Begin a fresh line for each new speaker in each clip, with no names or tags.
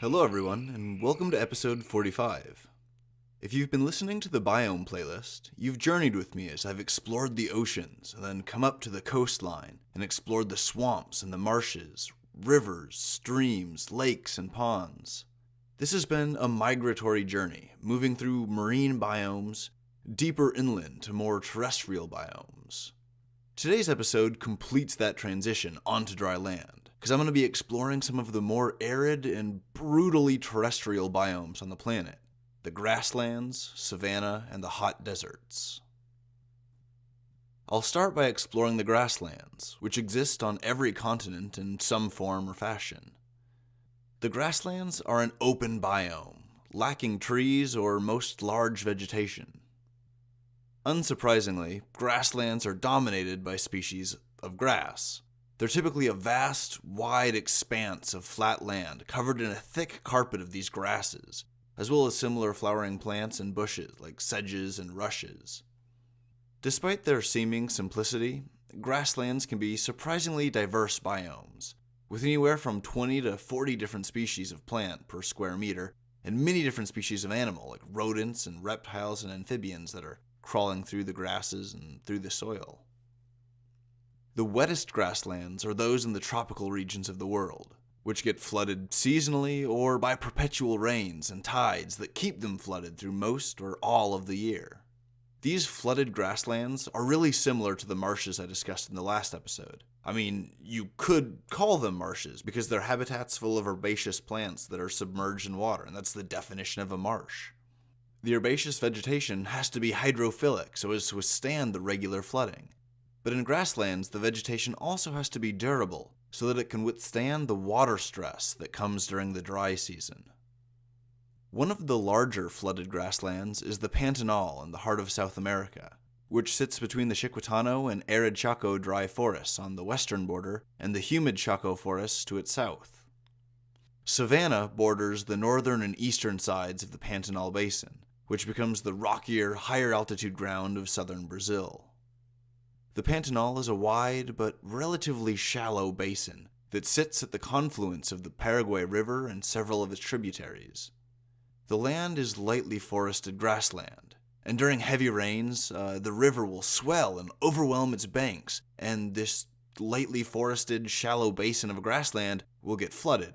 Hello everyone, and welcome to episode 45. If you've been listening to the Biome playlist, you've journeyed with me as I've explored the oceans, and then come up to the coastline, and explored the swamps and the marshes, rivers, streams, lakes, and ponds. This has been a migratory journey, moving through marine biomes, deeper inland to more terrestrial biomes. Today's episode completes that transition onto dry land, because I'm going to be exploring some of the more arid and brutally terrestrial biomes on the planet: the grasslands, savanna, and the hot deserts. I'll start by exploring the grasslands, which exist on every continent in some form or fashion. The grasslands are an open biome, lacking trees or most large vegetation. Unsurprisingly, grasslands are dominated by species of grass. They're typically a vast, wide expanse of flat land covered in a thick carpet of these grasses, as well as similar flowering plants and bushes like sedges and rushes. Despite their seeming simplicity, grasslands can be surprisingly diverse biomes, with anywhere from 20 to 40 different species of plant per square meter, and many different species of animal like rodents and reptiles and amphibians that are crawling through the grasses and through the soil. The wettest grasslands are those in the tropical regions of the world, which get flooded seasonally or by perpetual rains and tides that keep them flooded through most or all of the year. These flooded grasslands are really similar to the marshes I discussed in the last episode. I mean, you could call them marshes because they're habitats full of herbaceous plants that are submerged in water, and that's the definition of a marsh. The herbaceous vegetation has to be hydrophilic so as to withstand the regular flooding. But in grasslands, the vegetation also has to be durable so that it can withstand the water stress that comes during the dry season. One of the larger flooded grasslands is the Pantanal in the heart of South America, which sits between the Chiquitano and arid Chaco dry forests on the western border and the humid Chaco forests to its south. Savanna borders the northern and eastern sides of the Pantanal Basin, which becomes the rockier, higher altitude ground of southern Brazil. The Pantanal is a wide but relatively shallow basin that sits at the confluence of the Paraguay River and several of its tributaries. The land is lightly forested grassland, and during heavy rains, the river will swell and overwhelm its banks, and this lightly forested, shallow basin of grassland will get flooded.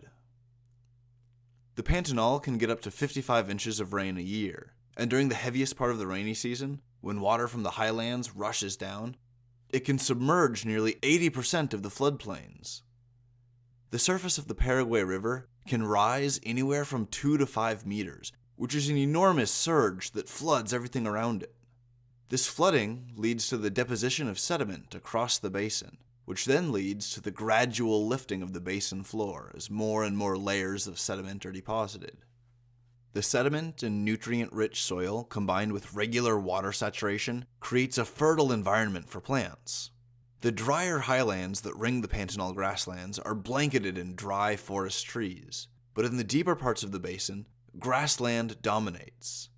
The Pantanal can get up to 55 inches of rain a year, and during the heaviest part of the rainy season, when water from the highlands rushes down, it can submerge nearly 80% of the floodplains. The surface of the Paraguay River can rise anywhere from 2 to 5 meters, which is an enormous surge that floods everything around it. This flooding leads to the deposition of sediment across the basin, which then leads to the gradual lifting of the basin floor as more and more layers of sediment are deposited. The sediment and nutrient-rich soil combined with regular water saturation creates a fertile environment for plants. The drier highlands that ring the Pantanal grasslands are blanketed in dry forest trees, but in the deeper parts of the basin, grassland dominates.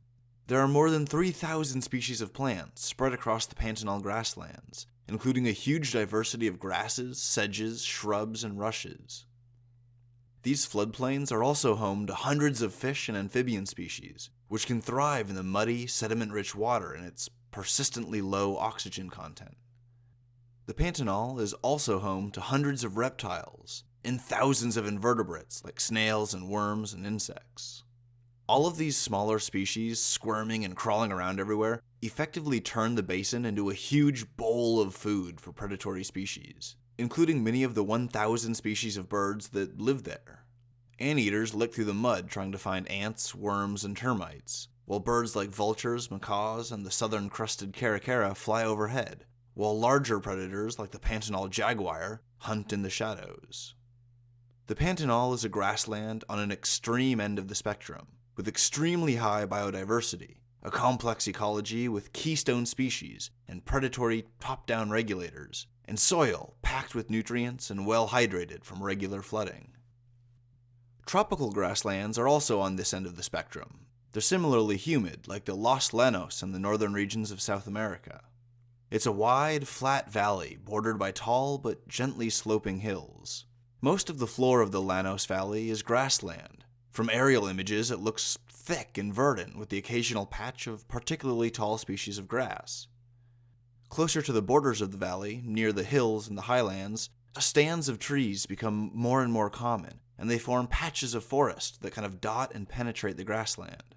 There are more than 3,000 species of plants spread across the Pantanal grasslands, including a huge diversity of grasses, sedges, shrubs, and rushes. These floodplains are also home to hundreds of fish and amphibian species, which can thrive in the muddy, sediment-rich water and its persistently low oxygen content. The Pantanal is also home to hundreds of reptiles and thousands of invertebrates like snails and worms and insects. All of these smaller species, squirming and crawling around everywhere, effectively turn the basin into a huge bowl of food for predatory species, including many of the 1,000 species of birds that live there. Anteaters lick through the mud trying to find ants, worms, and termites, while birds like vultures, macaws, and the southern crested caracara fly overhead, while larger predators like the Pantanal jaguar hunt in the shadows. The Pantanal is a grassland on an extreme end of the spectrum, with extremely high biodiversity, a complex ecology with keystone species and predatory top-down regulators, and soil packed with nutrients and well hydrated from regular flooding. Tropical grasslands are also on this end of the spectrum. They're similarly humid, like the Los Llanos in the northern regions of South America. It's a wide, flat valley bordered by tall but gently sloping hills. Most of the floor of the Llanos Valley is grassland, From aerial images, it looks thick and verdant, with the occasional patch of particularly tall species of grass. Closer to the borders of the valley, near the hills and the highlands, stands of trees become more and more common, and they form patches of forest that kind of dot and penetrate the grassland.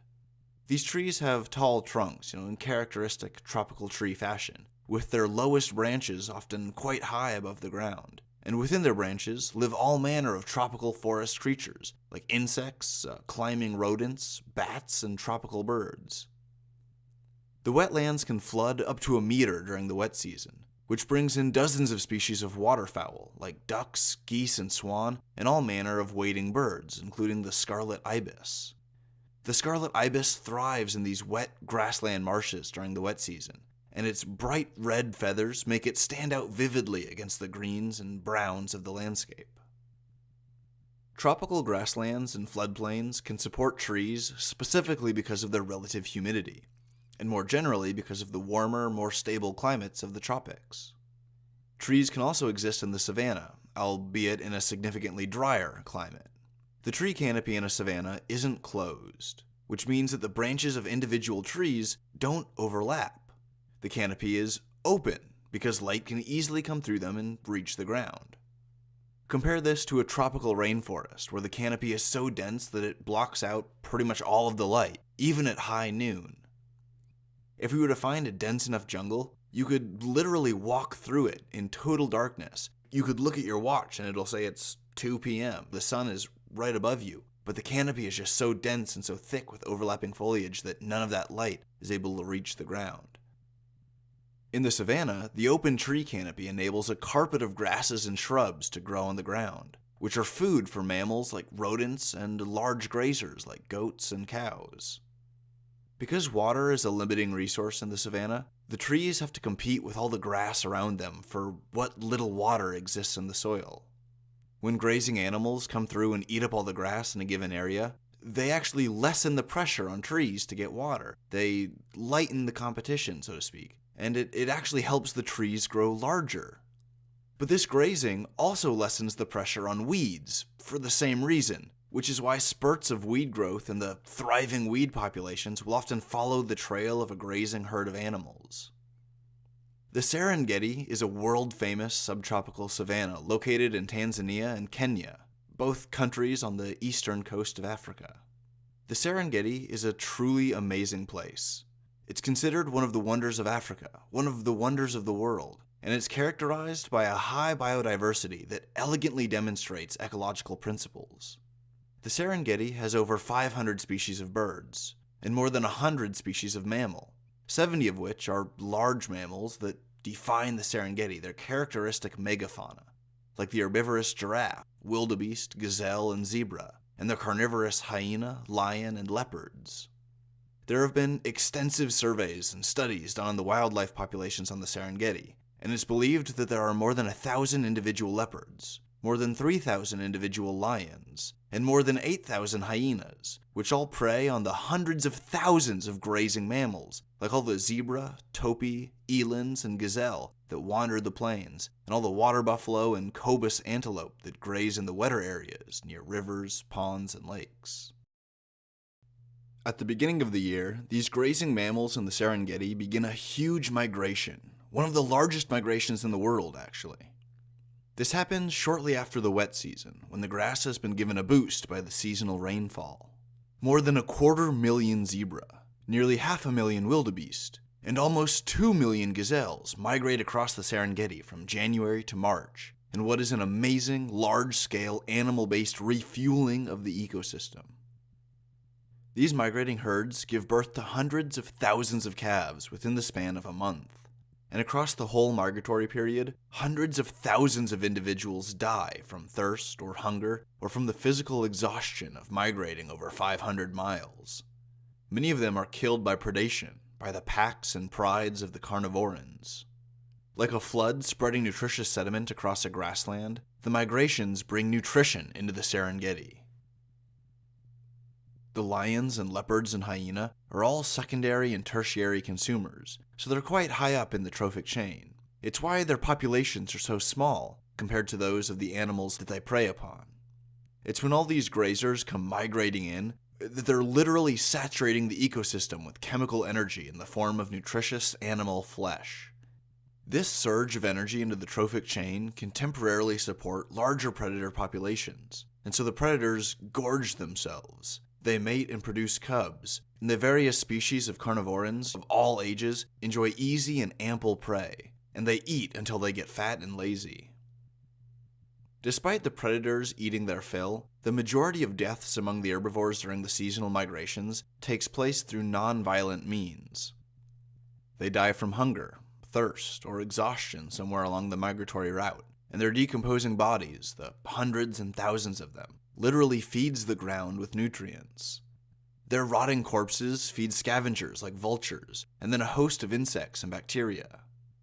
These trees have tall trunks, in characteristic tropical tree fashion, with their lowest branches often quite high above the ground. And within their branches live all manner of tropical forest creatures, like insects, climbing rodents, bats, and tropical birds. The wetlands can flood up to a meter during the wet season, which brings in dozens of species of waterfowl, like ducks, geese, and swan, and all manner of wading birds, including the scarlet ibis. The scarlet ibis thrives in these wet grassland marshes during the wet season, and its bright red feathers make it stand out vividly against the greens and browns of the landscape. Tropical grasslands and floodplains can support trees specifically because of their relative humidity, and more generally because of the warmer, more stable climates of the tropics. Trees can also exist in the savanna, albeit in a significantly drier climate. The tree canopy in a savanna isn't closed, which means that the branches of individual trees don't overlap. The canopy is open because light can easily come through them and reach the ground. Compare this to a tropical rainforest where the canopy is so dense that it blocks out pretty much all of the light, even at high noon. If we were to find a dense enough jungle, you could literally walk through it in total darkness. You could look at your watch and it'll say it's 2 p.m. The sun is right above you, but the canopy is just so dense and so thick with overlapping foliage that none of that light is able to reach the ground. In the savanna, the open tree canopy enables a carpet of grasses and shrubs to grow on the ground, which are food for mammals like rodents and large grazers like goats and cows. Because water is a limiting resource in the savanna, the trees have to compete with all the grass around them for what little water exists in the soil. When grazing animals come through and eat up all the grass in a given area, they actually lessen the pressure on trees to get water. They lighten the competition, so to speak. And it actually helps the trees grow larger. But this grazing also lessens the pressure on weeds for the same reason, which is why spurts of weed growth and the thriving weed populations will often follow the trail of a grazing herd of animals. The Serengeti is a world-famous subtropical savanna located in Tanzania and Kenya, both countries on the eastern coast of Africa. The Serengeti is a truly amazing place. It's considered one of the wonders of Africa, one of the wonders of the world, and it's characterized by a high biodiversity that elegantly demonstrates ecological principles. The Serengeti has over 500 species of birds, and more than 100 species of mammal, 70 of which are large mammals that define the Serengeti, their characteristic megafauna, like the herbivorous giraffe, wildebeest, gazelle, and zebra, and the carnivorous hyena, lion, and leopards. There have been extensive surveys and studies done on the wildlife populations on the Serengeti, and it's believed that there are more than 1,000 individual leopards, more than 3,000 individual lions, and more than 8,000 hyenas, which all prey on the hundreds of thousands of grazing mammals, like all the zebra, topi, elands, and gazelle that wander the plains, and all the water buffalo and cobus antelope that graze in the wetter areas near rivers, ponds, and lakes. At the beginning of the year, these grazing mammals in the Serengeti begin a huge migration, one of the largest migrations in the world, actually. This happens shortly after the wet season, when the grass has been given a boost by the seasonal rainfall. More than 250,000 zebra, nearly 500,000 wildebeest, and almost 2 million gazelles migrate across the Serengeti from January to March, in what is an amazing, large-scale, animal-based refueling of the ecosystem. These migrating herds give birth to hundreds of thousands of calves within the span of a month. And across the whole migratory period, hundreds of thousands of individuals die from thirst or hunger or from the physical exhaustion of migrating over 500 miles. Many of them are killed by predation, by the packs and prides of the carnivorans. Like a flood spreading nutritious sediment across a grassland, the migrations bring nutrition into the Serengeti. The lions and leopards and hyena are all secondary and tertiary consumers, so they're quite high up in the trophic chain. It's why their populations are so small compared to those of the animals that they prey upon. It's when all these grazers come migrating in that they're literally saturating the ecosystem with chemical energy in the form of nutritious animal flesh. This surge of energy into the trophic chain can temporarily support larger predator populations, and so the predators gorge themselves. They mate and produce cubs, and the various species of carnivorans of all ages enjoy easy and ample prey, and they eat until they get fat and lazy. Despite the predators eating their fill, the majority of deaths among the herbivores during the seasonal migrations takes place through non-violent means. They die from hunger, thirst, or exhaustion somewhere along the migratory route, and their decomposing bodies, the hundreds and thousands of them, literally feeds the ground with nutrients. Their rotting corpses feed scavengers like vultures, and then a host of insects and bacteria.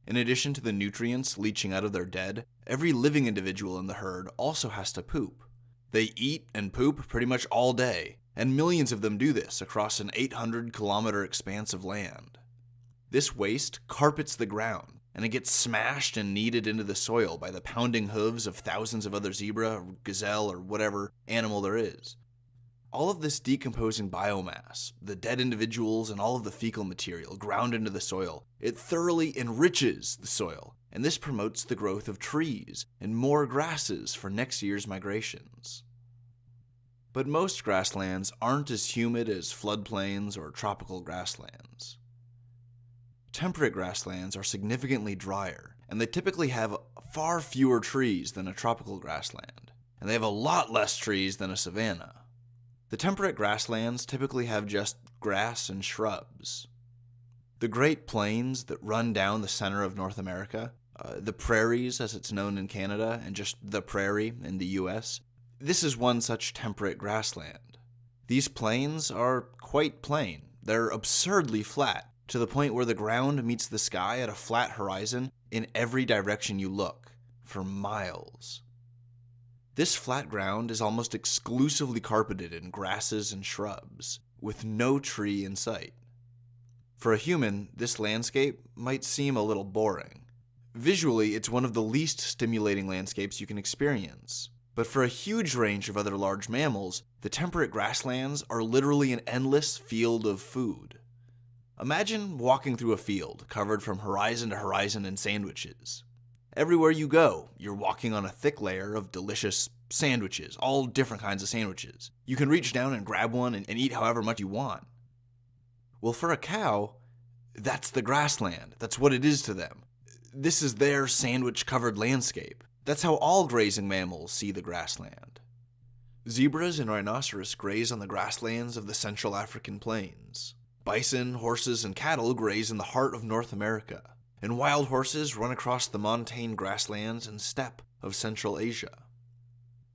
In addition to the nutrients leaching out of their dead, every living individual in the herd also has to poop. They eat and poop pretty much all day, and millions of them do this across an 800-kilometer expanse of land. This waste carpets the ground, and it gets smashed and kneaded into the soil by the pounding hooves of thousands of other zebra, or gazelle, or whatever animal there is. All of this decomposing biomass, the dead individuals and all of the fecal material ground into the soil, it thoroughly enriches the soil, and this promotes the growth of trees and more grasses for next year's migrations. But most grasslands aren't as humid as floodplains or tropical grasslands. Temperate grasslands are significantly drier, and they typically have far fewer trees than a tropical grassland, and they have a lot less trees than a savanna. The temperate grasslands typically have just grass and shrubs. The Great Plains that run down the center of North America, the prairies as it's known in Canada, and just the prairie in the US, this is one such temperate grassland. These plains are quite plain. They're absurdly flat, to the point where the ground meets the sky at a flat horizon in every direction you look, for miles. This flat ground is almost exclusively carpeted in grasses and shrubs, with no tree in sight. For a human, this landscape might seem a little boring. Visually, it's one of the least stimulating landscapes you can experience. But for a huge range of other large mammals, the temperate grasslands are literally an endless field of food. Imagine walking through a field covered from horizon to horizon in sandwiches. Everywhere you go, you're walking on a thick layer of delicious sandwiches, all different kinds of sandwiches. You can reach down and grab one and eat however much you want. Well, for a cow, that's the grassland. That's what it is to them. This is their sandwich-covered landscape. That's how all grazing mammals see the grassland. Zebras and rhinoceros graze on the grasslands of the Central African plains. Bison, horses, and cattle graze in the heart of North America, and wild horses run across the montane grasslands and steppe of Central Asia.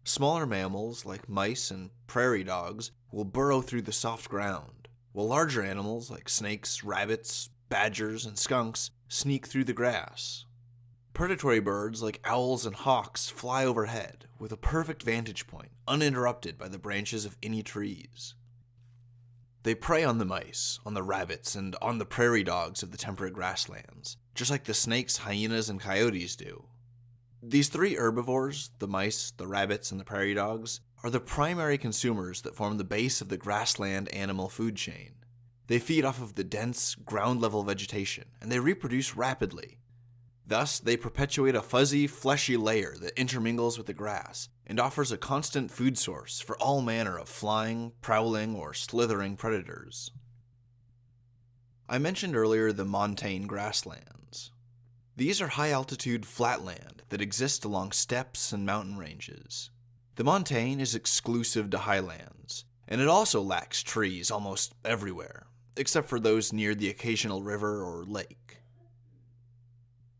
Smaller mammals, like mice and prairie dogs, will burrow through the soft ground, while larger animals, like snakes, rabbits, badgers, and skunks, sneak through the grass. Predatory birds, like owls and hawks, fly overhead, with a perfect vantage point, uninterrupted by the branches of any trees. They prey on the mice, on the rabbits, and on the prairie dogs of the temperate grasslands, just like the snakes, hyenas, and coyotes do. These three herbivores, the mice, the rabbits, and the prairie dogs, are the primary consumers that form the base of the grassland animal food chain. They feed off of the dense, ground-level vegetation, and they reproduce rapidly. Thus, they perpetuate a fuzzy, fleshy layer that intermingles with the grass and offers a constant food source for all manner of flying, prowling, or slithering predators. I mentioned earlier the montane grasslands. These are high-altitude flatland that exist along steppes and mountain ranges. The montane is exclusive to highlands, and it also lacks trees almost everywhere, except for those near the occasional river or lake.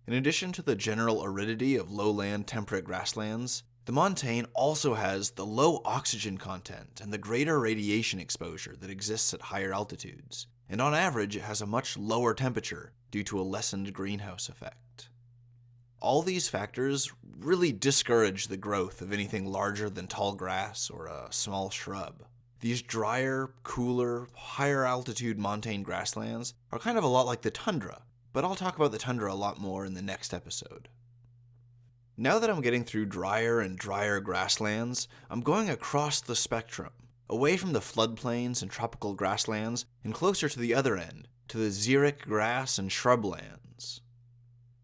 In addition to the general aridity of lowland temperate grasslands, the montane also has the low oxygen content and the greater radiation exposure that exists at higher altitudes, and on average it has a much lower temperature due to a lessened greenhouse effect. All these factors really discourage the growth of anything larger than tall grass or a small shrub. These drier, cooler, higher altitude montane grasslands are kind of a lot like the tundra, but I'll talk about the tundra a lot more in the next episode. Now that I'm getting through drier and drier grasslands, I'm going across the spectrum, away from the floodplains and tropical grasslands, and closer to the other end, to the xeric grass and shrublands.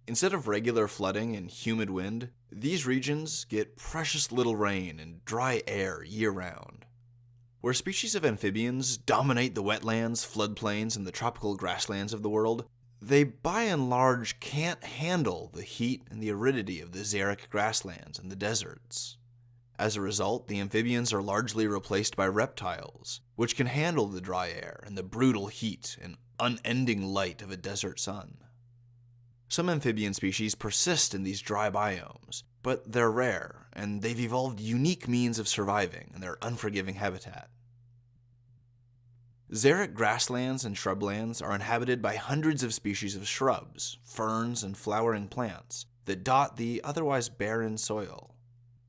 Instead of regular flooding and humid wind, these regions get precious little rain and dry air year-round. Where species of amphibians dominate the wetlands, floodplains, and the tropical grasslands of the world, they by and large can't handle the heat and the aridity of the xeric grasslands and the deserts. As a result, the amphibians are largely replaced by reptiles, which can handle the dry air and the brutal heat and unending light of a desert sun. Some amphibian species persist in these dry biomes, but they're rare, and they've evolved unique means of surviving in their unforgiving habitat. Xeric grasslands and shrublands are inhabited by hundreds of species of shrubs, ferns, and flowering plants that dot the otherwise barren soil.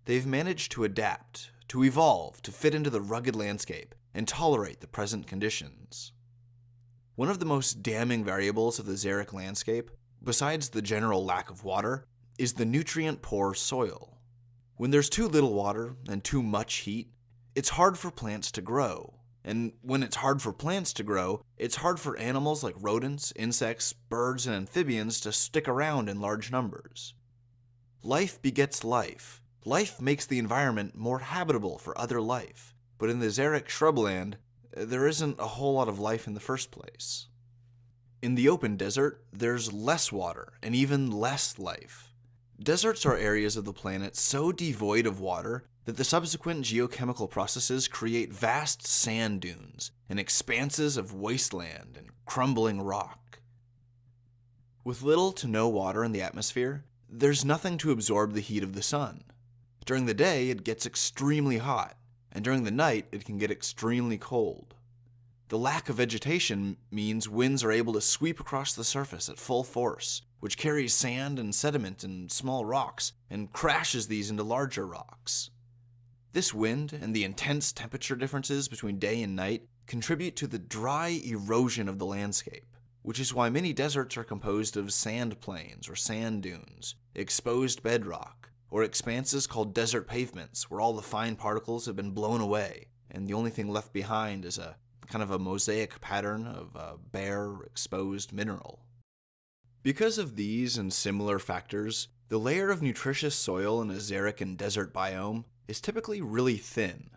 They've managed to adapt, to evolve, to fit into the rugged landscape, and tolerate the present conditions. One of the most damning variables of the xeric landscape, besides the general lack of water, is the nutrient-poor soil. When there's too little water and too much heat, it's hard for plants to grow. And when it's hard for plants to grow, it's hard for animals like rodents, insects, birds, and amphibians to stick around in large numbers. Life begets life. Life makes the environment more habitable for other life. But in the xeric shrubland, there isn't a whole lot of life in the first place. In the open desert, there's less water and even less life. Deserts are areas of the planet so devoid of water that the subsequent geochemical processes create vast sand dunes and expanses of wasteland and crumbling rock. With little to no water in the atmosphere, there's nothing to absorb the heat of the sun. During the day, it gets extremely hot, and during the night, it can get extremely cold. The lack of vegetation means winds are able to sweep across the surface at full force, which carries sand and sediment and small rocks and crashes these into larger rocks. This wind and the intense temperature differences between day and night contribute to the dry erosion of the landscape, which is why many deserts are composed of sand plains or sand dunes, exposed bedrock, or expanses called desert pavements where all the fine particles have been blown away, and the only thing left behind is a kind of a mosaic pattern of bare, exposed mineral. Because of these and similar factors, the layer of nutritious soil in a xeric and desert biome is typically really thin.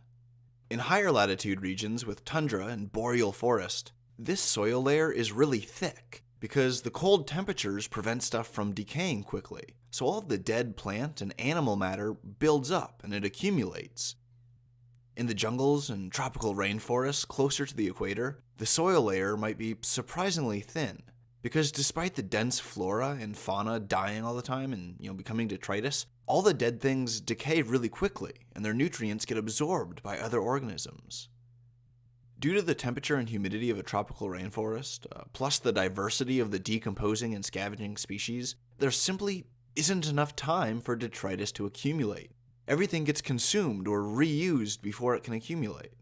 In higher latitude regions with tundra and boreal forest, this soil layer is really thick because the cold temperatures prevent stuff from decaying quickly, so all of the dead plant and animal matter builds up and it accumulates. In the jungles and tropical rainforests closer to the equator, the soil layer might be surprisingly thin, because despite the dense flora and fauna dying all the time and becoming detritus, all the dead things decay really quickly, and their nutrients get absorbed by other organisms. Due to the temperature and humidity of a tropical rainforest, plus the diversity of the decomposing and scavenging species, there simply isn't enough time for detritus to accumulate. Everything gets consumed or reused before it can accumulate.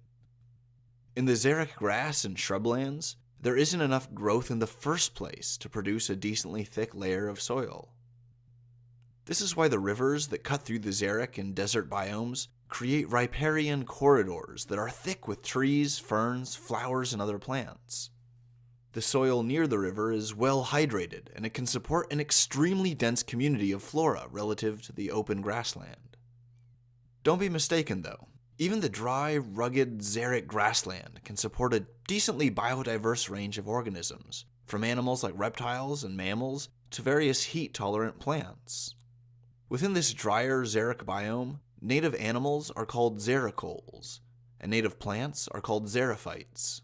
In the xeric grass and shrublands, there isn't enough growth in the first place to produce a decently thick layer of soil. This is why the rivers that cut through the xeric and desert biomes create riparian corridors that are thick with trees, ferns, flowers, and other plants. The soil near the river is well hydrated, and it can support an extremely dense community of flora relative to the open grassland. Don't be mistaken, though. Even the dry, rugged xeric grassland can support a decently biodiverse range of organisms, from animals like reptiles and mammals to various heat-tolerant plants. Within this drier xeric biome, native animals are called xericoles, and native plants are called xerophytes.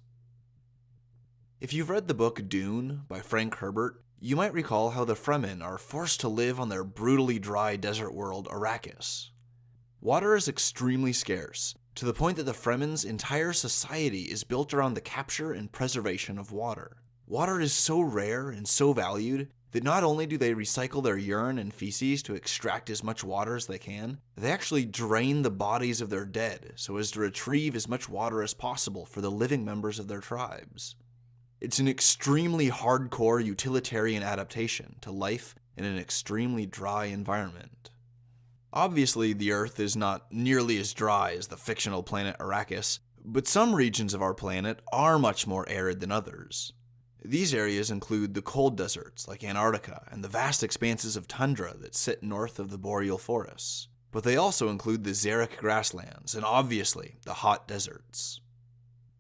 If you've read the book Dune by Frank Herbert, you might recall how the Fremen are forced to live on their brutally dry desert world Arrakis. Water is extremely scarce, to the point that the Fremen's entire society is built around the capture and preservation of water. Water is so rare and so valued that not only do they recycle their urine and feces to extract as much water as they can, they actually drain the bodies of their dead so as to retrieve as much water as possible for the living members of their tribes. It's an extremely hardcore utilitarian adaptation to life in an extremely dry environment. Obviously, the Earth is not nearly as dry as the fictional planet Arrakis, but some regions of our planet are much more arid than others. These areas include the cold deserts like Antarctica and the vast expanses of tundra that sit north of the boreal forests. But they also include the xeric grasslands and obviously the hot deserts.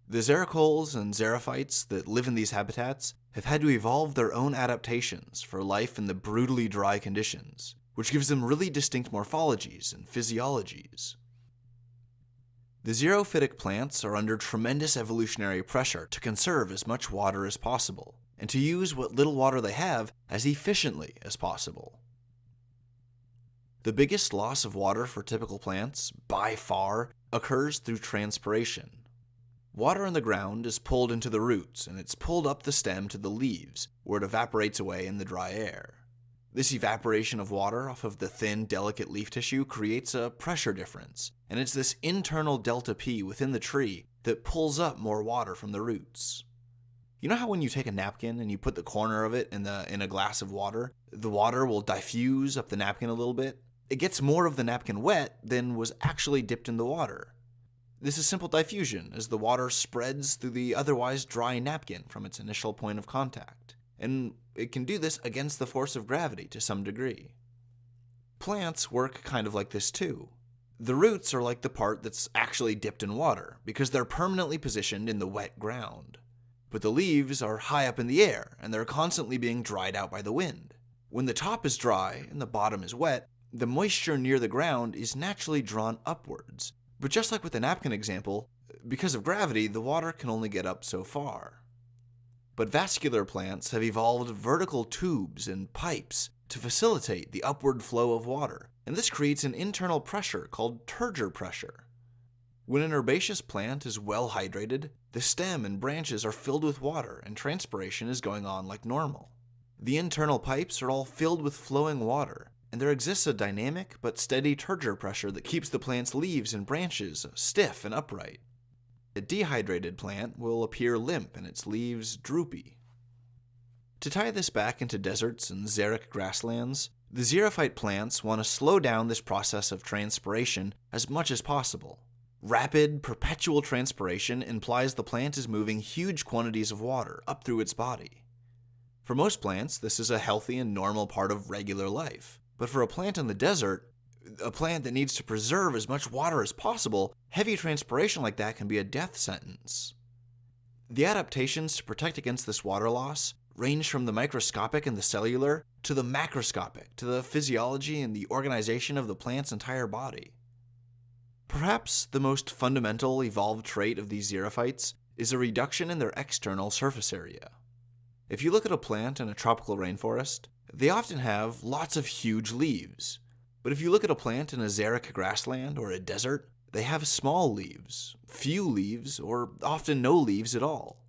The xericoles and xerophytes that live in these habitats have had to evolve their own adaptations for life in the brutally dry conditions, which gives them really distinct morphologies and physiologies. The xerophytic plants are under tremendous evolutionary pressure to conserve as much water as possible, and to use what little water they have as efficiently as possible. The biggest loss of water for typical plants, by far, occurs through transpiration. Water in the ground is pulled into the roots, and it's pulled up the stem to the leaves, where it evaporates away in the dry air. This evaporation of water off of the thin, delicate leaf tissue creates a pressure difference, and it's this internal delta P within the tree that pulls up more water from the roots. You know how when you take a napkin and you put the corner of it in a glass of water, the water will diffuse up the napkin a little bit? It gets more of the napkin wet than was actually dipped in the water. This is simple diffusion, as the water spreads through the otherwise dry napkin from its initial point of contact, and it can do this against the force of gravity to some degree. Plants work kind of like this too. The roots are like the part that's actually dipped in water, because they're permanently positioned in the wet ground. But the leaves are high up in the air, and they're constantly being dried out by the wind. When the top is dry and the bottom is wet, the moisture near the ground is naturally drawn upwards. But just like with the napkin example, because of gravity, the water can only get up so far. But vascular plants have evolved vertical tubes and pipes to facilitate the upward flow of water, and this creates an internal pressure called turgor pressure. When an herbaceous plant is well hydrated, the stem and branches are filled with water and transpiration is going on like normal. The internal pipes are all filled with flowing water, and there exists a dynamic but steady turgor pressure that keeps the plant's leaves and branches stiff and upright. A dehydrated plant will appear limp and its leaves droopy. To tie this back into deserts and xeric grasslands, the xerophyte plants want to slow down this process of transpiration as much as possible. Rapid, perpetual transpiration implies the plant is moving huge quantities of water up through its body. For most plants, this is a healthy and normal part of regular life. But for a plant in the desert, a plant that needs to preserve as much water as possible, heavy transpiration like that can be a death sentence. The adaptations to protect against this water loss range from the microscopic and the cellular to the macroscopic, to the physiology and the organization of the plant's entire body. Perhaps the most fundamental evolved trait of these xerophytes is a reduction in their external surface area. If you look at a plant in a tropical rainforest, they often have lots of huge leaves. But if you look at a plant in a xeric grassland or a desert, they have small leaves, few leaves, or often no leaves at all.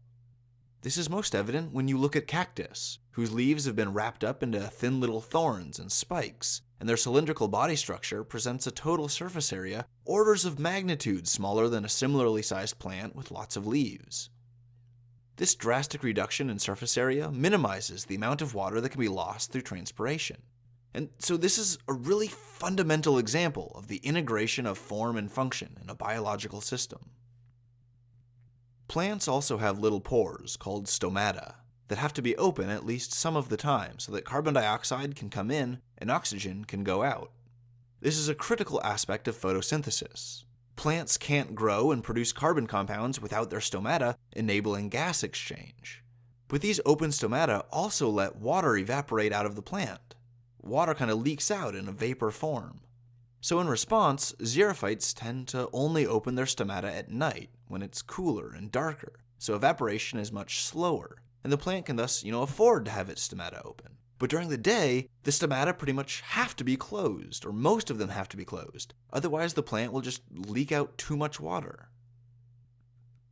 This is most evident when you look at cactus, whose leaves have been wrapped up into thin little thorns and spikes, and their cylindrical body structure presents a total surface area orders of magnitude smaller than a similarly sized plant with lots of leaves. This drastic reduction in surface area minimizes the amount of water that can be lost through transpiration. And so this is a really fundamental example of the integration of form and function in a biological system. Plants also have little pores, called stomata, that have to be open at least some of the time so that carbon dioxide can come in and oxygen can go out. This is a critical aspect of photosynthesis. Plants can't grow and produce carbon compounds without their stomata enabling gas exchange. But these open stomata also let water evaporate out of the plant. Water kind of leaks out in a vapor form. So in response, xerophytes tend to only open their stomata at night when it's cooler and darker, so evaporation is much slower, and the plant can thus, afford to have its stomata open. But during the day, the stomata pretty much have to be closed, or most of them have to be closed. Otherwise, the plant will just leak out too much water.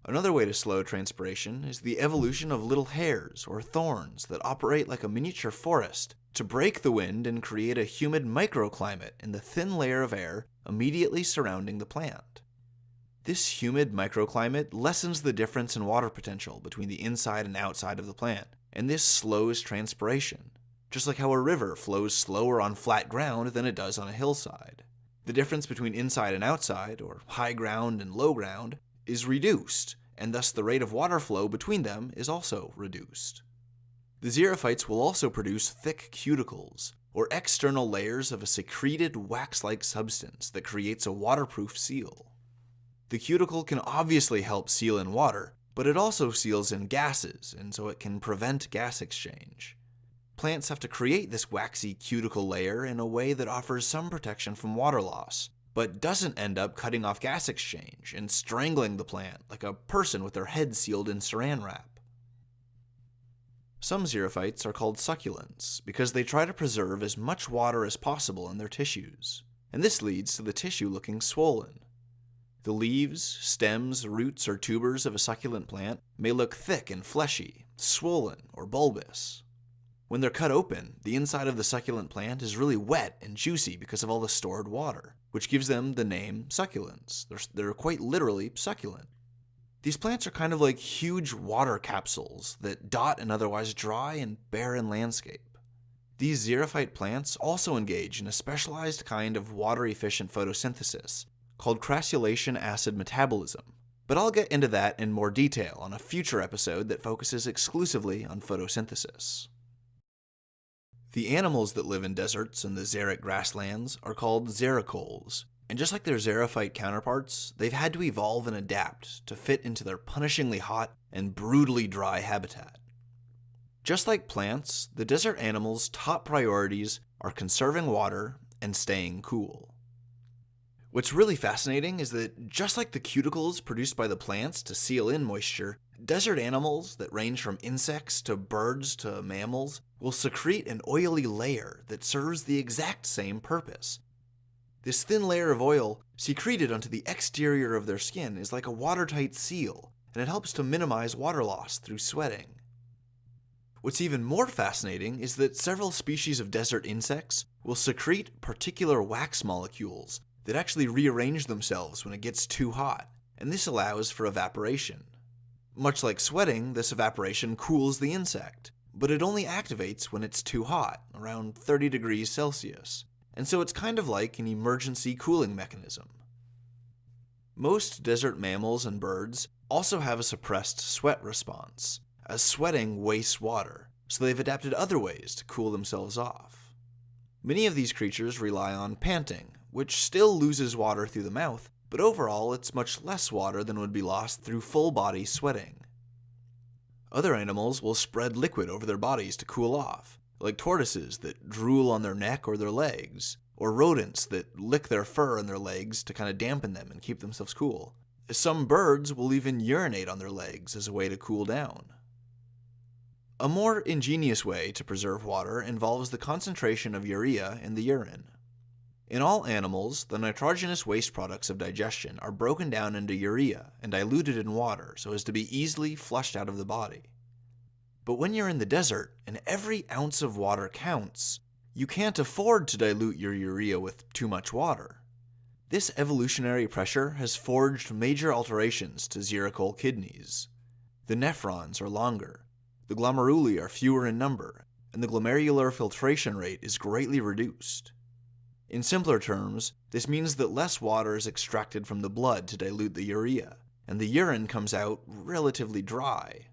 Another way to slow transpiration is the evolution of little hairs or thorns that operate like a miniature forest to break the wind and create a humid microclimate in the thin layer of air immediately surrounding the plant. This humid microclimate lessens the difference in water potential between the inside and outside of the plant, and this slows transpiration, just like how a river flows slower on flat ground than it does on a hillside. The difference between inside and outside, or high ground and low ground, is reduced, and thus the rate of water flow between them is also reduced. The xerophytes will also produce thick cuticles, or external layers of a secreted wax-like substance that creates a waterproof seal. The cuticle can obviously help seal in water, but it also seals in gases, and so it can prevent gas exchange. Plants have to create this waxy cuticle layer in a way that offers some protection from water loss, but doesn't end up cutting off gas exchange and strangling the plant like a person with their head sealed in saran wrap. Some xerophytes are called succulents because they try to preserve as much water as possible in their tissues, and this leads to the tissue looking swollen. The leaves, stems, roots, or tubers of a succulent plant may look thick and fleshy, swollen, or bulbous. When they're cut open, the inside of the succulent plant is really wet and juicy because of all the stored water, which gives them the name succulents. They're quite literally succulent. These plants are kind of like huge water capsules that dot an otherwise dry and barren landscape. These xerophyte plants also engage in a specialized kind of water-efficient photosynthesis called crassulation acid metabolism, but I'll get into that in more detail on a future episode that focuses exclusively on photosynthesis. The animals that live in deserts and the xeric grasslands are called xericoles, and just like their xerophyte counterparts, they've had to evolve and adapt to fit into their punishingly hot and brutally dry habitat. Just like plants, the desert animals' top priorities are conserving water and staying cool. What's really fascinating is that just like the cuticles produced by the plants to seal in moisture, desert animals that range from insects to birds to mammals will secrete an oily layer that serves the exact same purpose. This thin layer of oil secreted onto the exterior of their skin is like a watertight seal, and it helps to minimize water loss through sweating. What's even more fascinating is that several species of desert insects will secrete particular wax molecules that actually rearrange themselves when it gets too hot, and this allows for evaporation. Much like sweating, this evaporation cools the insect, but it only activates when it's too hot, around 30 degrees Celsius, and so it's kind of like an emergency cooling mechanism. Most desert mammals and birds also have a suppressed sweat response, as sweating wastes water, so they've adapted other ways to cool themselves off. Many of these creatures rely on panting, which still loses water through the mouth, but overall it's much less water than would be lost through full-body sweating. Other animals will spread liquid over their bodies to cool off, like tortoises that drool on their neck or their legs, or rodents that lick their fur on their legs to kind of dampen them and keep themselves cool. Some birds will even urinate on their legs as a way to cool down. A more ingenious way to preserve water involves the concentration of urea in the urine. In all animals, the nitrogenous waste products of digestion are broken down into urea and diluted in water so as to be easily flushed out of the body. But when you're in the desert and every ounce of water counts, you can't afford to dilute your urea with too much water. This evolutionary pressure has forged major alterations to xericole kidneys. The nephrons are longer, the glomeruli are fewer in number, and the glomerular filtration rate is greatly reduced. In simpler terms, this means that less water is extracted from the blood to dilute the urea, and the urine comes out relatively dry.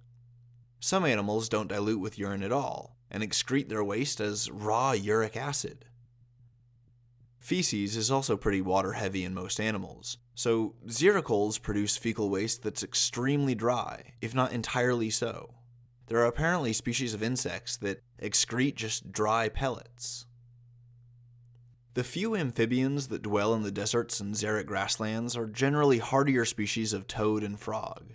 Some animals don't dilute with urine at all, and excrete their waste as raw uric acid. Feces is also pretty water-heavy in most animals, so xericoles produce fecal waste that's extremely dry, if not entirely so. There are apparently species of insects that excrete just dry pellets. The few amphibians that dwell in the deserts and xeric grasslands are generally hardier species of toad and frog.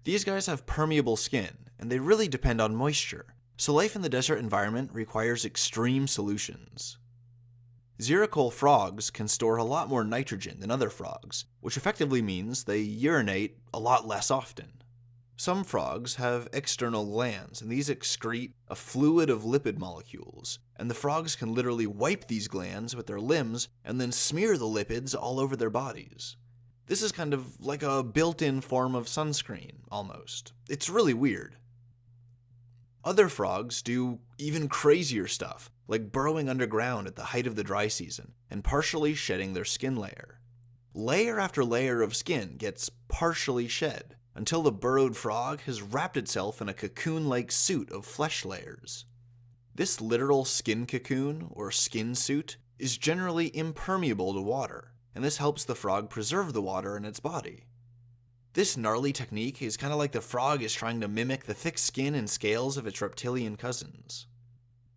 These guys have permeable skin, and they really depend on moisture, so life in the desert environment requires extreme solutions. Xericole frogs can store a lot more nitrogen than other frogs, which effectively means they urinate a lot less often. Some frogs have external glands, and these excrete a fluid of lipid molecules, and the frogs can literally wipe these glands with their limbs and then smear the lipids all over their bodies. This is kind of like a built-in form of sunscreen, almost. It's really weird. Other frogs do even crazier stuff, like burrowing underground at the height of the dry season and partially shedding their skin layer. Layer after layer of skin gets partially shed, until the burrowed frog has wrapped itself in a cocoon-like suit of flesh layers. This literal skin cocoon, or skin suit, is generally impermeable to water, and this helps the frog preserve the water in its body. This gnarly technique is kind of like the frog is trying to mimic the thick skin and scales of its reptilian cousins.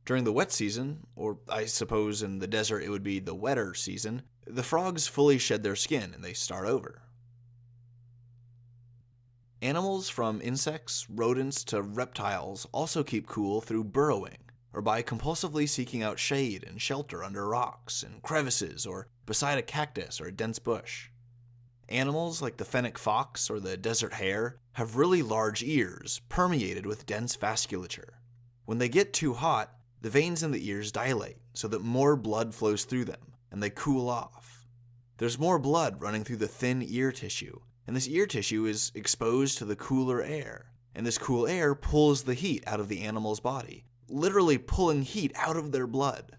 During the wet season, or I suppose in the desert it would be the wetter season, the frogs fully shed their skin and they start over. Animals from insects, rodents to reptiles also keep cool through burrowing, or by compulsively seeking out shade and shelter under rocks and crevices or beside a cactus or a dense bush. Animals like the fennec fox or the desert hare have really large ears permeated with dense vasculature. When they get too hot, the veins in the ears dilate so that more blood flows through them, and they cool off. There's more blood running through the thin ear tissue, and this ear tissue is exposed to the cooler air, and this cool air pulls the heat out of the animal's body, literally pulling heat out of their blood.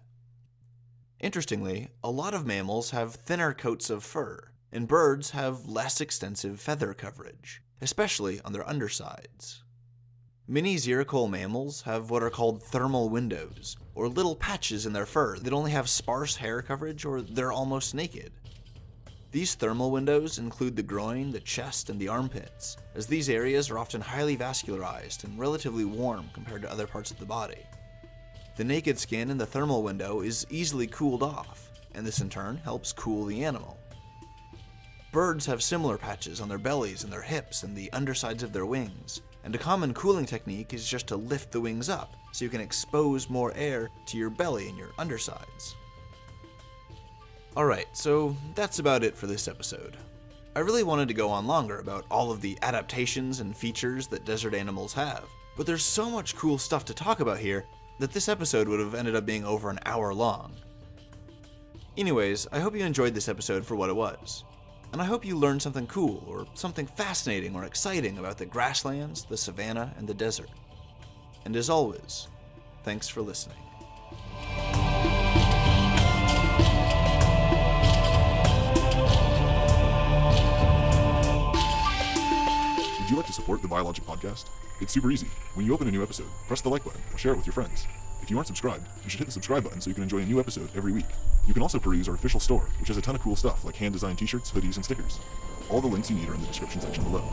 Interestingly, a lot of mammals have thinner coats of fur, and birds have less extensive feather coverage, especially on their undersides. Many xericole mammals have what are called thermal windows, or little patches in their fur that only have sparse hair coverage or they're almost naked. These thermal windows include the groin, the chest, and the armpits, as these areas are often highly vascularized and relatively warm compared to other parts of the body. The naked skin in the thermal window is easily cooled off, and this in turn helps cool the animal. Birds have similar patches on their bellies and their hips and the undersides of their wings, and a common cooling technique is just to lift the wings up so you can expose more air to your belly and your undersides. Alright, so that's about it for this episode. I really wanted to go on longer about all of the adaptations and features that desert animals have, but there's so much cool stuff to talk about here that this episode would have ended up being over an hour long. Anyways, I hope you enjoyed this episode for what it was. And I hope you learned something cool or something fascinating or exciting about the grasslands, the savanna, and the desert. And as always, thanks for listening.
Would you like to support the BioLogic podcast? It's super easy. When you open a new episode, press the like button or share it with your friends. If you aren't subscribed, you should hit the subscribe button so you can enjoy a new episode every week. You can also peruse our official store, which has a ton of cool stuff like hand-designed t-shirts, hoodies, and stickers. All the links you need are in the description section below.